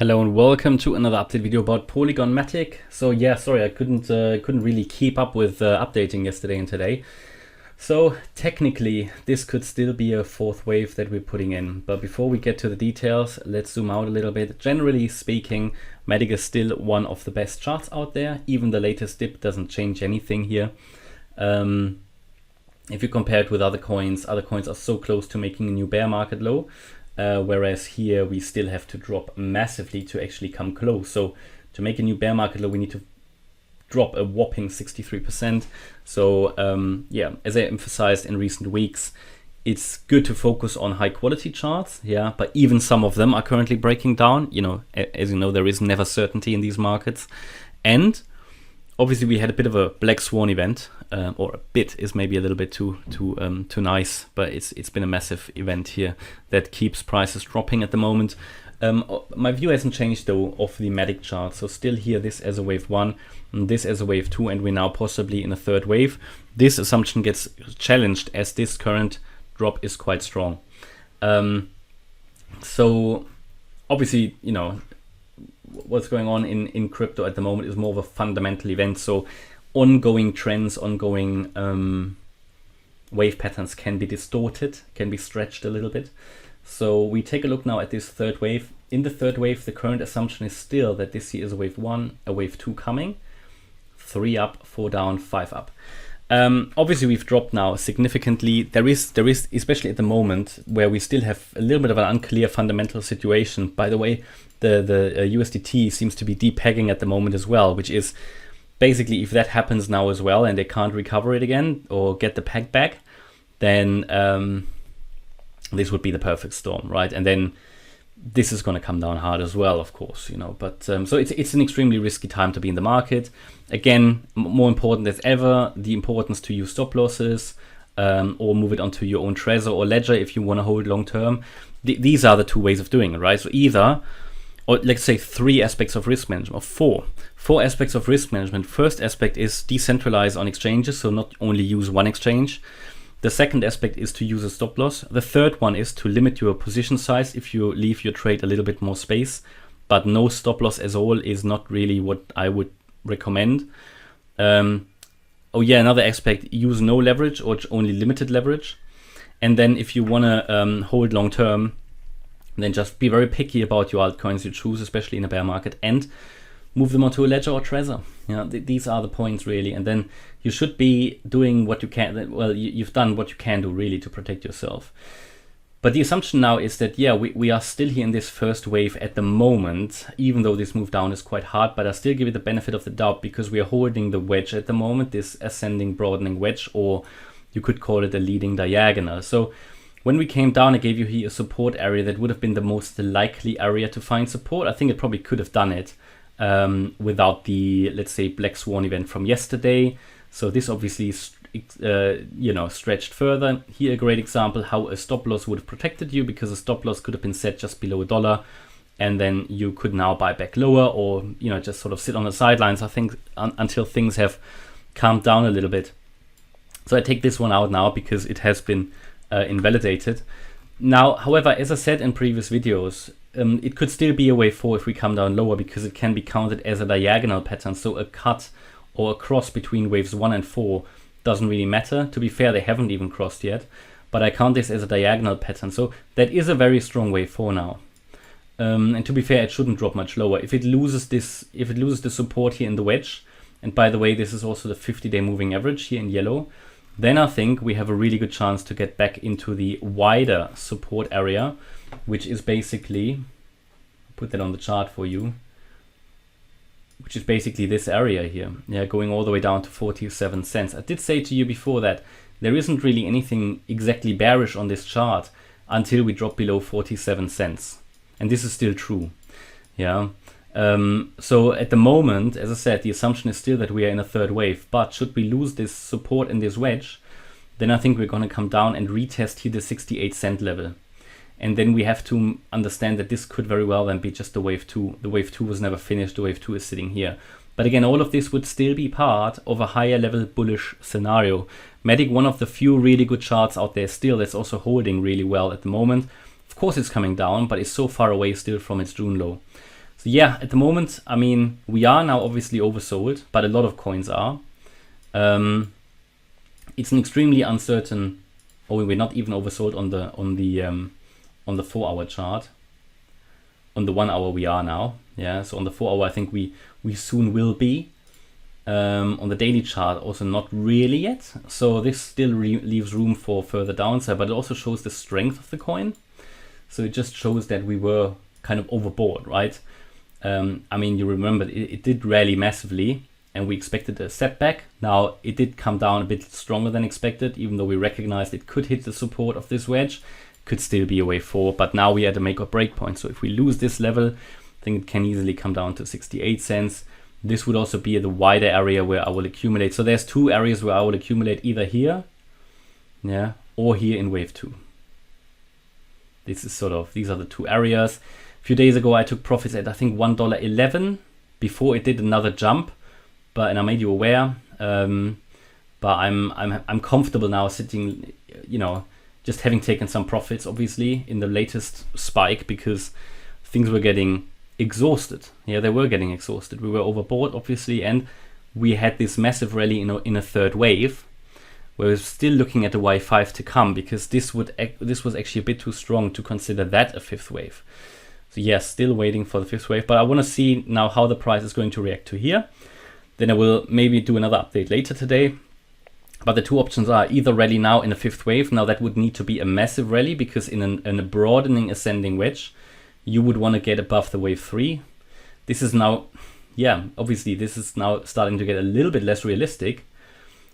Hello and welcome to another update video about Polygon MATIC. So yeah, sorry I couldn't really keep up with updating yesterday and today. So technically this could still be a fourth wave that we're putting in, but before we get to the details, let's zoom out a little bit. Generally speaking, MATIC is still one of the best charts out there. Even the latest dip doesn't change anything here. If you compare it with other coins are so close to making a new bear market low. Whereas here we still have to drop massively to actually come close. So to make a new bear market low, we need to drop a whopping 63%. So yeah, as I emphasized in recent weeks, it's good to focus on high quality charts. Yeah, but even some of them are currently breaking down. You know, as you know, there is never certainty in these markets. And obviously we had a bit of a black swan event, or a bit is maybe a little bit too nice, but it's been a massive event here that keeps prices dropping at the moment. My view hasn't changed though of the MATIC chart, so still here this as a wave 1, and this as a wave 2, and we're now possibly in a third wave. This assumption gets challenged as this current drop is quite strong. So obviously, you know, what's going on in crypto at the moment is more of a fundamental event. So ongoing trends, ongoing wave patterns can be distorted, can be stretched a little bit. So we take a look now at this third wave. In the third wave, the current assumption is still that this here is a wave 1, a wave 2 coming, 3 up, 4 down, 5 up. Obviously we've dropped now significantly. There is especially at the moment where we still have a little bit of an unclear fundamental situation. By the way, the USDT seems to be depegging at the moment as well, which is basically, if that happens now as well and they can't recover it again or get the peg back, then this would be the perfect storm, right? And then this is going to come down hard as well, of course, you know. But so it's an extremely risky time to be in the market. Again, more important than ever, the importance to use stop losses or move it onto your own Trezor or ledger if you want to hold long term. These are the two ways of doing it, right? So either, or let's say 3 aspects of risk management, or 4 aspects of risk management. First aspect is decentralize on exchanges, so not only use one exchange. The second aspect is to use a stop loss. The third one is to limit your position size if you leave your trade a little bit more space, but no stop loss at all is not really what I would recommend. Oh yeah, another aspect, use no leverage or only limited leverage. And then if you want to hold long term, then just be very picky about your altcoins you choose, especially in a bear market, and move them onto a ledger or Trezor. You know, these are the points really. And then you should be doing what you can. Well, you've done what you can do really to protect yourself. But the assumption now is that, yeah, we are still here in this first wave at the moment, even though this move down is quite hard, but I still give it the benefit of the doubt because we are holding the wedge at the moment, this ascending broadening wedge, or you could call it a leading diagonal. So when we came down, I gave you here a support area that would have been the most likely area to find support. I think it probably could have done it without the, let's say, black swan event from yesterday. So this obviously you know, stretched further. Here a great example how a stop loss would have protected you, because a stop loss could have been set just below $1, and then you could now buy back lower, or, you know, just sort of sit on the sidelines, I think, until things have calmed down a little bit. So I take this one out now because it has been invalidated. Now, however, as I said in previous videos, it could still be a wave 4 if we come down lower, because it can be counted as a diagonal pattern. So a cut or a cross between waves 1 and 4 doesn't really matter. To be fair, they haven't even crossed yet, but I count this as a diagonal pattern. So that is a very strong wave 4 now. And to be fair, it shouldn't drop much lower. If it loses the support here in the wedge, and by the way, this is also the 50-day moving average here in yellow, then I think we have a really good chance to get back into the wider support area, which is basically, I'll put that on the chart for you, which is basically this area here, yeah, going all the way down to 47 cents. I did say to you before that there isn't really anything exactly bearish on this chart until we drop below 47 cents. And this is still true, yeah. So at the moment, as I said, the assumption is still that we are in a third wave, but should we lose this support in this wedge, then I think we're going to come down and retest here the 68 cent level. And then we have to understand that this could very well then be just the wave 2. The wave 2 was never finished, the wave 2 is sitting here. But again, all of this would still be part of a higher level bullish scenario. MATIC, one of the few really good charts out there still, that's also holding really well at the moment. Of course it's coming down, but it's so far away still from its June low. So yeah, at the moment, I mean, we are now obviously oversold, but a lot of coins are. It's an extremely uncertain. Oh, we're not even oversold on the 4 hour chart. On the 1 hour we are now. Yeah, so on the 4 hour, I think we soon will be. On the daily chart, also not really yet. So this still leaves room for further downside, but it also shows the strength of the coin. So it just shows that we were kind of overbought, right? I mean, you remember it did rally massively, and we expected a setback. Now it did come down a bit stronger than expected, even though we recognized it could hit the support of this wedge, could still be a wave 4, but now we had a make or break point. So if we lose this level, I think it can easily come down to 68 cents. This would also be the wider area where I will accumulate. So there's 2 areas where I will accumulate, either here, yeah, or here in wave 2. This is sort of, these are the 2 areas. A few days ago, I took profits at, I think, $1.11 before it did another jump. And I made you aware. But I'm comfortable now sitting, you know, just having taken some profits, obviously, in the latest spike, because things were getting exhausted. Yeah, they were getting exhausted. We were overbought, obviously, and we had this massive rally in a third wave, where we're still looking at the Y5 to come, because this was actually a bit too strong to consider that a 5th wave. So yes, still waiting for the 5th wave, but I want to see now how the price is going to react to here. Then I will maybe do another update later today. But the 2 options are either rally now in a 5th wave. Now that would need to be a massive rally, because in a broadening ascending wedge, you would want to get above the wave 3. This is now, yeah, obviously this is now starting to get a little bit less realistic.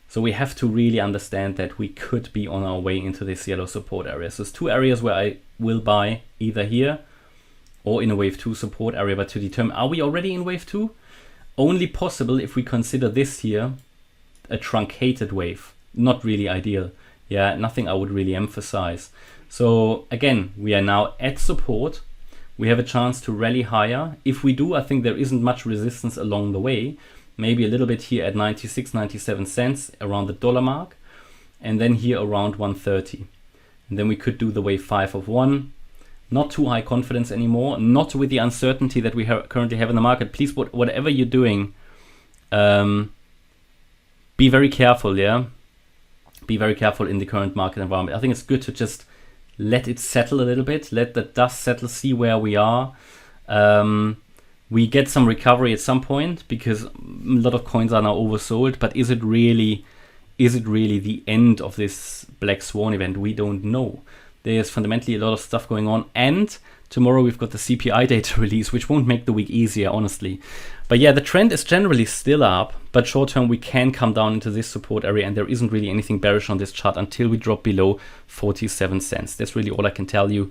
So we have to really understand that we could be on our way into this yellow support area. So there's 2 areas where I will buy, either here or in a wave 2 support area. But to determine, are we already in wave 2? Only possible if we consider this here a truncated wave. Not really ideal. Yeah, nothing I would really emphasize. So again, we are now at support. We have a chance to rally higher. If we do, I think there isn't much resistance along the way. Maybe a little bit here at 96, 97 cents around the dollar mark. And then here around 130. And then we could do the wave 5 of 1. Not too high confidence anymore. Not with the uncertainty that we currently have in the market. Please, whatever you're doing, be very careful, yeah? Be very careful in the current market environment. I think it's good to just let it settle a little bit. Let the dust settle, see where we are. We get some recovery at some point, because a lot of coins are now oversold. But is it really the end of this black swan event? We don't know. There's fundamentally a lot of stuff going on. And tomorrow we've got the CPI data release, which won't make the week easier, honestly. But yeah, the trend is generally still up, but short term we can come down into this support area, and there isn't really anything bearish on this chart until we drop below 47 cents. That's really all I can tell you.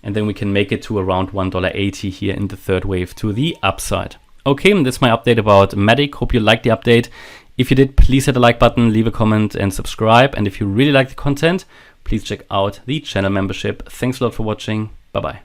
And then we can make it to around $1.80 here in the 3rd wave to the upside. Okay, and that's my update about MATIC. Hope you liked the update. If you did, please hit the like button, leave a comment and subscribe. And if you really like the content, please check out the channel membership. Thanks a lot for watching. Bye-bye.